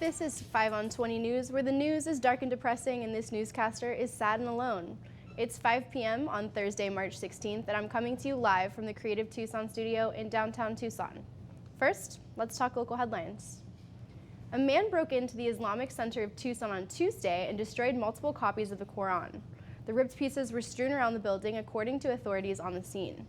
This is 5 on 20 News, where the news is dark and depressing and this newscaster is sad and alone. It's 5 p.m. on Thursday, March 16th, and I'm coming to you live from the Creative Tucson studio in downtown Tucson. First, let's talk local headlines. A man broke into the Islamic Center of Tucson on Tuesday and destroyed multiple copies of the Quran. The ripped pieces were strewn around the building, according to authorities on the scene.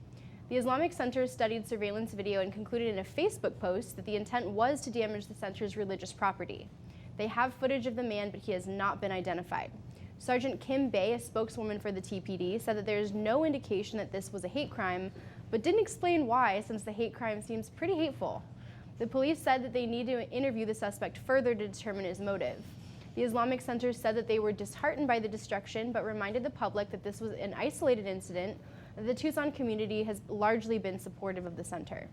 The Islamic Center studied surveillance video and concluded in a Facebook post that the intent was to damage the center's religious property. They have footage of the man, but he has not been identified. Sergeant Kim Bay, a spokeswoman for the TPD, said that there is no indication that this was a hate crime, but didn't explain why, since the hate crime seems pretty hateful. The police said that they need to interview the suspect further to determine his motive. The Islamic Center said that they were disheartened by the destruction, but reminded the public that this was an isolated incident. The Tucson community has largely been supportive of the center.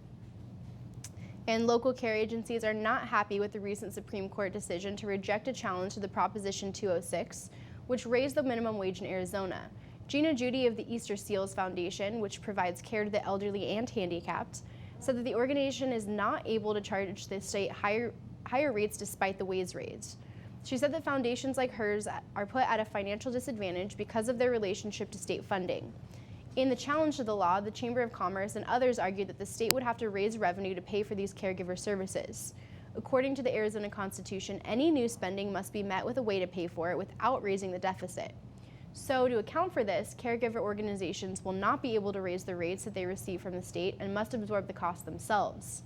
And local care agencies are not happy with the recent Supreme Court decision to reject a challenge to the Proposition 206, which raised the minimum wage in Arizona. Gina Judy of the Easter Seals Foundation, which provides care to the elderly and handicapped, said that the organization is not able to charge the state higher rates despite the wage raise. She said that foundations like hers are put at a financial disadvantage because of their relationship to state funding. In the challenge to the law, the Chamber of Commerce and others argued that the state would have to raise revenue to pay for these caregiver services. According to the Arizona Constitution, any new spending must be met with a way to pay for it without raising the deficit. So to account for this, caregiver organizations will not be able to raise the rates that they receive from the state and must absorb the cost themselves.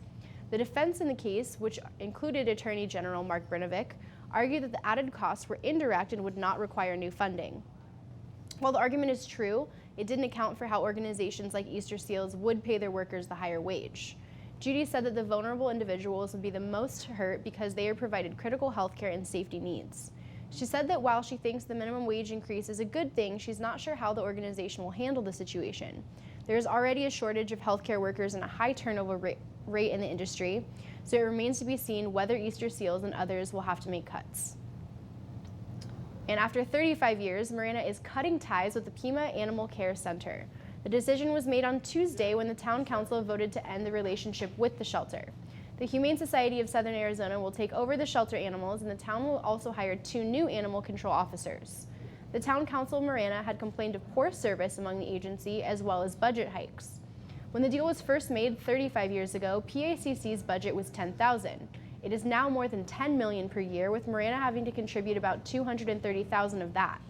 The defense in the case, which included Attorney General Mark Brinovic, argued that the added costs were indirect and would not require new funding. While the argument is true, it didn't account for how organizations like Easter Seals would pay their workers the higher wage. Judy said that the vulnerable individuals would be the most hurt because they are provided critical health care and safety needs. She said that while she thinks the minimum wage increase is a good thing, she's not sure how the organization will handle the situation. There is already a shortage of healthcare workers and a high turnover rate in the industry, so it remains to be seen whether Easter Seals and others will have to make cuts. And after 35 years, Marina is cutting ties with the Pima Animal Care Center. The decision was made on Tuesday when the town council voted to end the relationship with the shelter. The Humane Society of Southern Arizona will take over the shelter animals, and the town will also hire 2 new animal control officers. The town council of Marina had complained of poor service among the agency as well as budget hikes. When the deal was first made 35 years ago, PACC's budget was $10,000. It is now more than $10 million per year, with Marina having to contribute about $230,000 of that.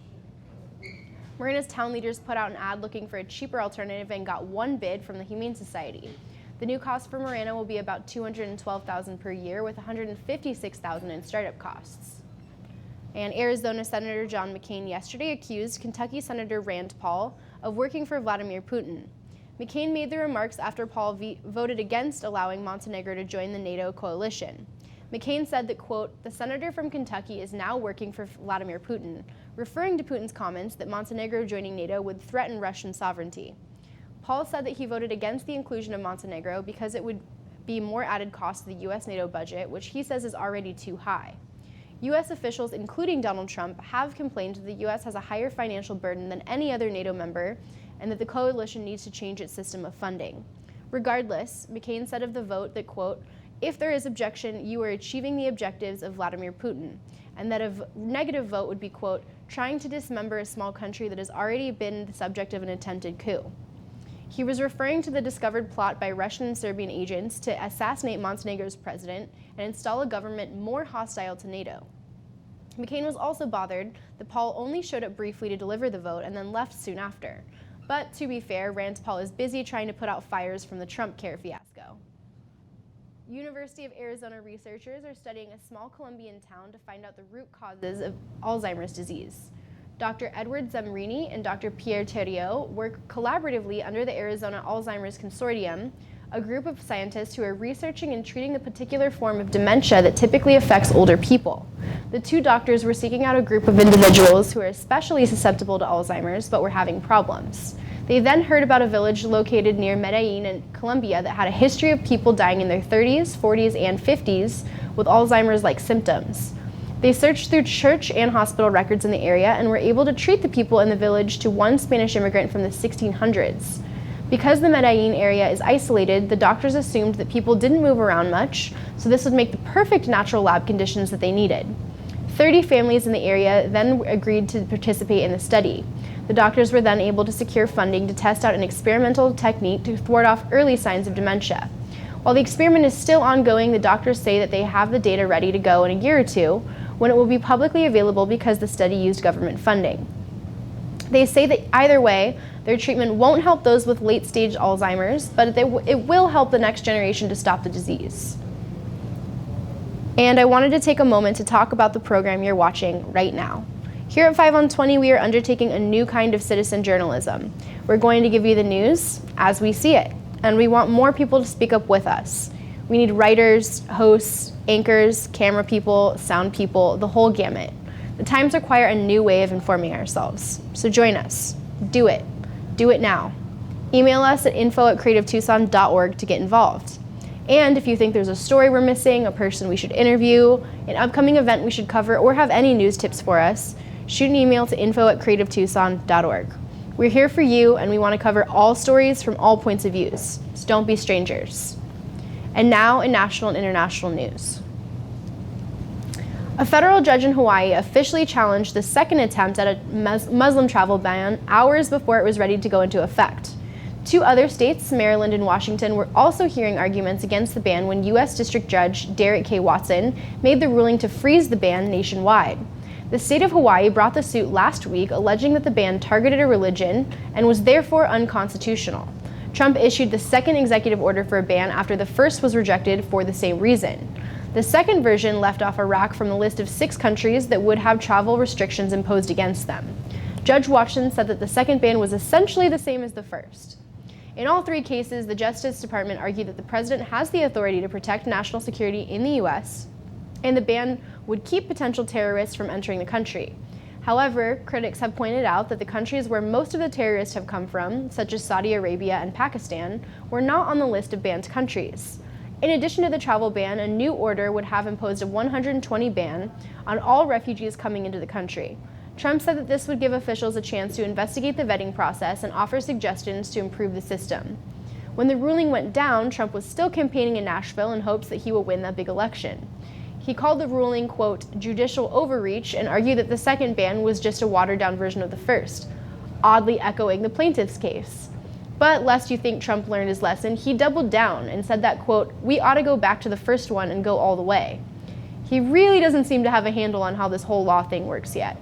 Marina's town leaders put out an ad looking for a cheaper alternative and got 1 bid from the Humane Society. The new cost for Marina will be about $212,000 per year, with $156,000 in startup costs. And Arizona Senator John McCain yesterday accused Kentucky Senator Rand Paul of working for Vladimir Putin. McCain made the remarks after Paul voted against allowing Montenegro to join the NATO coalition. McCain said that, quote, "The senator from Kentucky is now working for Vladimir Putin," referring to Putin's comments that Montenegro joining NATO would threaten Russian sovereignty. Paul said that he voted against the inclusion of Montenegro because it would be more added cost to the U.S. NATO budget, which he says is already too high. U.S. officials, including Donald Trump, have complained that the U.S. has a higher financial burden than any other NATO member and that the coalition needs to change its system of funding. Regardless, McCain said of the vote that, quote, "If there is objection, you are achieving the objectives of Vladimir Putin," and that a negative vote would be, quote, "trying to dismember a small country that has already been the subject of an attempted coup." He was referring to the discovered plot by Russian and Serbian agents to assassinate Montenegro's president and install a government more hostile to NATO. McCain was also bothered that Paul only showed up briefly to deliver the vote and then left soon after. But to be fair, Rand Paul is busy trying to put out fires from the Trump care fiasco. University of Arizona researchers are studying a small Colombian town to find out the root causes of Alzheimer's disease. Dr. Edward Zamrini and Dr. Pierre Theriot work collaboratively under the Arizona Alzheimer's Consortium, a group of scientists who are researching and treating the particular form of dementia that typically affects older people. The 2 doctors were seeking out a group of individuals who are especially susceptible to Alzheimer's but were having problems. They then heard about a village located near Medellin in Colombia that had a history of people dying in their 30s, 40s, and 50s with Alzheimer's-like symptoms. They searched through church and hospital records in the area and were able to treat the people in the village to one Spanish immigrant from the 1600s. Because the Medellin area is isolated, the doctors assumed that people didn't move around much, so this would make the perfect natural lab conditions that they needed. 30 families in the area then agreed to participate in the study. The doctors were then able to secure funding to test out an experimental technique to thwart off early signs of dementia. While the experiment is still ongoing, the doctors say that they have the data ready to go in a year or two, when it will be publicly available because the study used government funding. They say that either way, their treatment won't help those with late-stage Alzheimer's, but it will help the next generation to stop the disease. And I wanted to take a moment to talk about the program you're watching right now. Here at 5 on 20, we are undertaking a new kind of citizen journalism. We're going to give you the news as we see it, and we want more people to speak up with us. We need writers, hosts, anchors, camera people, sound people, the whole gamut. The times require a new way of informing ourselves. So join us. Do it. Do it now. Email us at info@creativetucson.org to get involved. And if you think there's a story we're missing, a person we should interview, an upcoming event we should cover, or have any news tips for us, shoot an email to info@creativetucson.org. We're here for you, and we want to cover all stories from all points of views, so don't be strangers. And now in national and international news. A federal judge in Hawaii officially challenged the second attempt at a Muslim travel ban hours before it was ready to go into effect. 2 other states, Maryland and Washington, were also hearing arguments against the ban when U.S. District Judge Derek K. Watson made the ruling to freeze the ban nationwide. The state of Hawaii brought the suit last week, alleging that the ban targeted a religion and was therefore unconstitutional. Trump issued the second executive order for a ban after the first was rejected for the same reason. The second version left off Iraq from the list of 6 countries that would have travel restrictions imposed against them. Judge Watson said that the second ban was essentially the same as the first. In all 3 cases, the Justice Department argued that the president has the authority to protect national security in the U.S., and the ban would keep potential terrorists from entering the country. However, critics have pointed out that the countries where most of the terrorists have come from, such as Saudi Arabia and Pakistan, were not on the list of banned countries. In addition to the travel ban, a new order would have imposed a 120 ban on all refugees coming into the country. Trump said that this would give officials a chance to investigate the vetting process and offer suggestions to improve the system. When the ruling went down, Trump was still campaigning in Nashville in hopes that he will win that big election. He called the ruling, quote, judicial overreach, and argued that the second ban was just a watered-down version of the first, oddly echoing the plaintiff's case. But lest you think Trump learned his lesson, he doubled down and said that, quote, we ought to go back to the first one and go all the way. He really doesn't seem to have a handle on how this whole law thing works yet.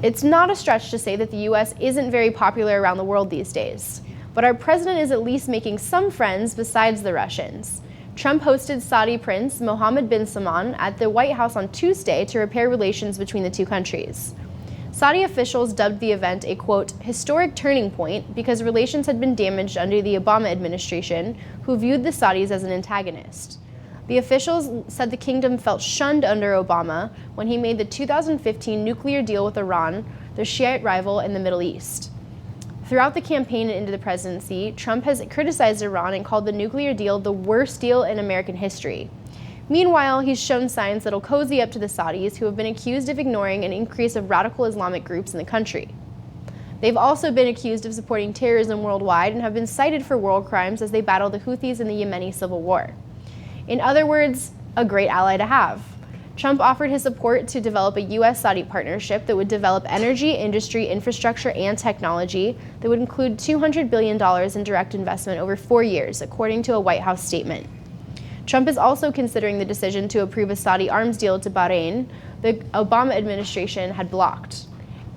It's not a stretch to say that the U.S. isn't very popular around the world these days, but our president is at least making some friends besides the Russians. Trump hosted Saudi Prince Mohammed bin Salman at the White House on Tuesday to repair relations between the 2 countries. Saudi officials dubbed the event a, quote, historic turning point because relations had been damaged under the Obama administration, who viewed the Saudis as an antagonist. The officials said the kingdom felt shunned under Obama when he made the 2015 nuclear deal with Iran, their Shiite rival in the Middle East. Throughout the campaign and into the presidency, Trump has criticized Iran and called the nuclear deal the worst deal in American history. Meanwhile, he's shown signs that'll cozy up to the Saudis, who have been accused of ignoring an increase of radical Islamic groups in the country. They've also been accused of supporting terrorism worldwide and have been cited for war crimes as they battle the Houthis in the Yemeni civil war. In other words, a great ally to have. Trump offered his support to develop a U.S.-Saudi partnership that would develop energy, industry, infrastructure, and technology that would include $200 billion in direct investment over 4 years, according to a White House statement. Trump is also considering the decision to approve a Saudi arms deal to Bahrain the Obama administration had blocked.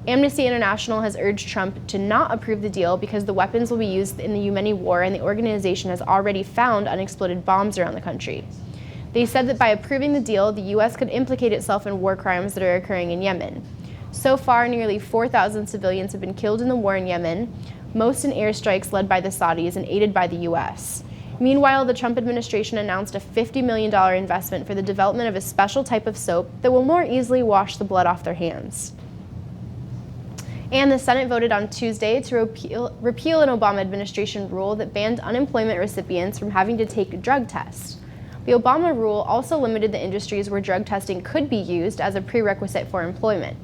Amnesty International has urged Trump to not approve the deal because the weapons will be used in the Yemeni war and the organization has already found unexploded bombs around the country. They said that by approving the deal, the U.S. could implicate itself in war crimes that are occurring in Yemen. So far, nearly 4,000 civilians have been killed in the war in Yemen, most in airstrikes led by the Saudis and aided by the U.S. Meanwhile, the Trump administration announced a $50 million investment for the development of a special type of soap that will more easily wash the blood off their hands. And the Senate voted on Tuesday to repeal an Obama administration rule that banned unemployment recipients from having to take a drug test. The Obama rule also limited the industries where drug testing could be used as a prerequisite for employment.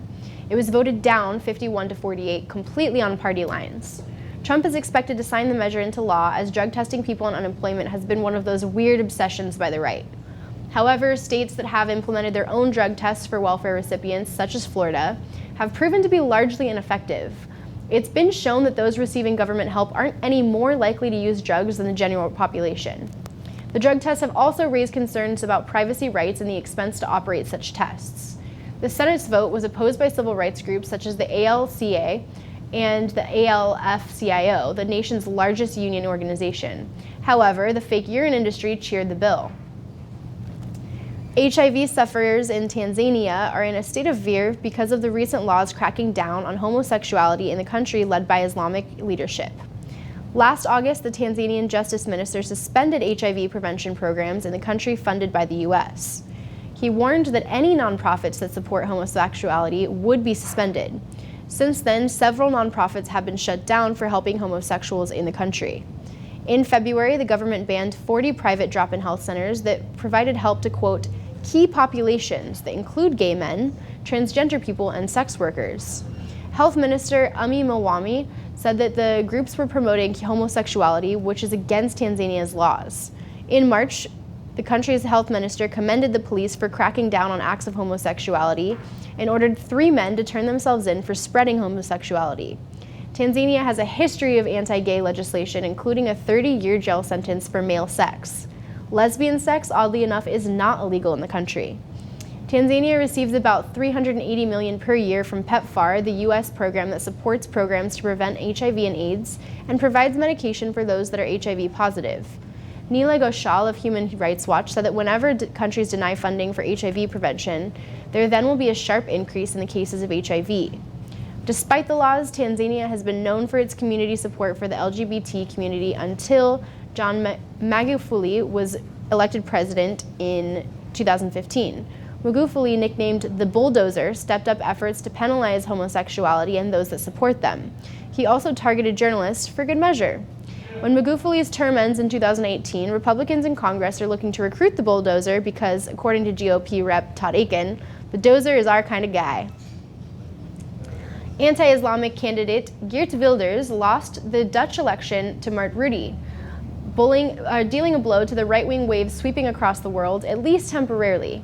It was voted down 51 to 48, completely on party lines. Trump is expected to sign the measure into law, as drug testing people on unemployment has been one of those weird obsessions by the right. However, states that have implemented their own drug tests for welfare recipients, such as Florida, have proven to be largely ineffective. It's been shown that those receiving government help aren't any more likely to use drugs than the general population. The drug tests have also raised concerns about privacy rights and the expense to operate such tests. The Senate's vote was opposed by civil rights groups such as the ALCA and the ALF-CIO, the nation's largest union organization. However, the fake urine industry cheered the bill. HIV sufferers in Tanzania are in a state of fear because of the recent laws cracking down on homosexuality in the country led by Islamic leadership. Last August, the Tanzanian Justice Minister suspended HIV prevention programs in the country funded by the U.S. He warned that any nonprofits that support homosexuality would be suspended. Since then, several nonprofits have been shut down for helping homosexuals in the country. In February, the government banned 40 private drop-in health centers that provided help to, quote, key populations that include gay men, transgender people, and sex workers. Health Minister Umi Mwami said that the groups were promoting homosexuality, which is against Tanzania's laws. In March, the country's health minister commended the police for cracking down on acts of homosexuality and ordered 3 men to turn themselves in for spreading homosexuality. Tanzania has a history of anti-gay legislation, including a 30-year jail sentence for male sex. Lesbian sex, oddly enough, is not illegal in the country. Tanzania receives about $380 million per year from PEPFAR, the U.S. program that supports programs to prevent HIV and AIDS and provides medication for those that are HIV positive. Neela Ghoshal of Human Rights Watch said that whenever countries deny funding for HIV prevention, there then will be a sharp increase in the cases of HIV. Despite the laws, Tanzania has been known for its community support for the LGBT community until John Magufuli was elected president in 2015. Magufuli, nicknamed the Bulldozer, stepped up efforts to penalize homosexuality and those that support them. He also targeted journalists for good measure. When Magufuli's term ends in 2018, Republicans in Congress are looking to recruit the Bulldozer because, according to GOP Rep. Todd Akin, the Dozer is our kind of guy. Anti-Islamic candidate Geert Wilders lost the Dutch election to Mark Rutte, dealing a blow to the right-wing wave sweeping across the world, at least temporarily.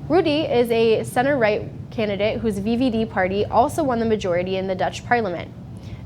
Rutte is a center-right candidate whose VVD party also won the majority in the Dutch parliament.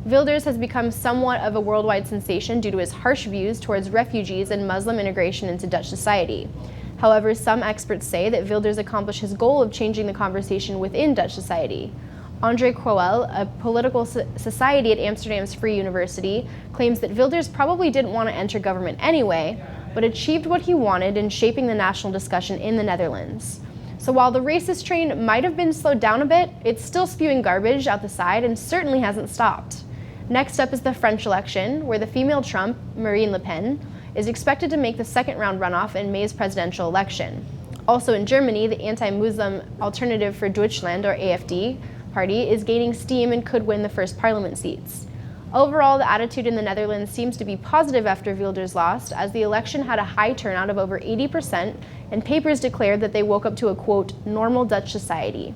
Wilders has become somewhat of a worldwide sensation due to his harsh views towards refugees and Muslim integration into Dutch society. However, some experts say that Wilders accomplished his goal of changing the conversation within Dutch society. André Crowell, a political society at Amsterdam's Free University, claims that Wilders probably didn't want to enter government anyway, but achieved what he wanted in shaping the national discussion in the Netherlands. So while the racist train might have been slowed down a bit, it's still spewing garbage out the side and certainly hasn't stopped. Next up is the French election, where the female Trump, Marine Le Pen, is expected to make the second-round runoff in May's presidential election. Also in Germany, the anti-Muslim Alternative for Deutschland, or AfD, party is gaining steam and could win the first parliament seats. Overall, the attitude in the Netherlands seems to be positive after Wilders lost, as the election had a high turnout of over 80%, and papers declared that they woke up to a, quote, normal Dutch society.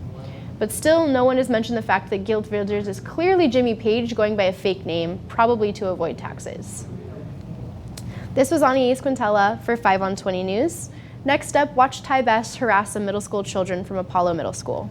But still, no one has mentioned the fact that Geert Wilders is clearly Jimmy Page going by a fake name, probably to avoid taxes. This was Anais Quintela for 5 on 20 News. Next up, watch Ty Best harass some middle school children from Apollo Middle School.